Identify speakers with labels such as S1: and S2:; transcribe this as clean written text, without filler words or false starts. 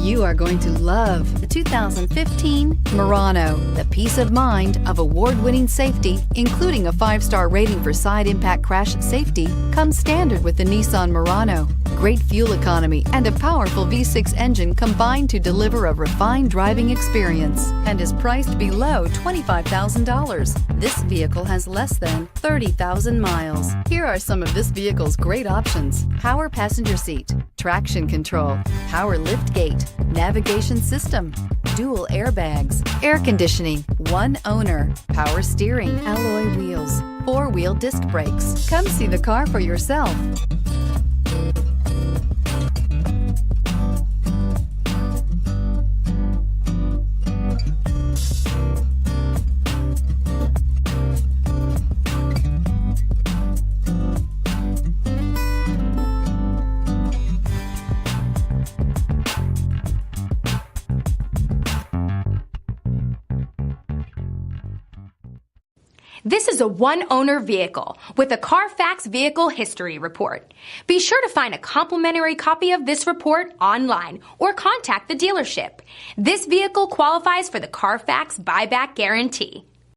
S1: You are going to love the 2015 Murano. The peace of mind of award-winning safety, including a 5-star rating for side impact crash safety, comes standard with the Nissan Murano. Great fuel economy and a powerful V6 engine combine to deliver a refined driving experience and is priced below $25,000. This vehicle has less than 30,000 miles. Here are some of this vehicle's great options: power passenger seat, traction control, power lift gate, navigation system, dual airbags, air conditioning, one owner, power steering, alloy wheels, 4-wheel disc brakes. Come see the car for yourself.
S2: This is a one-owner vehicle with a Carfax Vehicle History Report. Be sure to find a complimentary copy of this report online or contact the dealership. This vehicle qualifies for the Carfax Buyback Guarantee.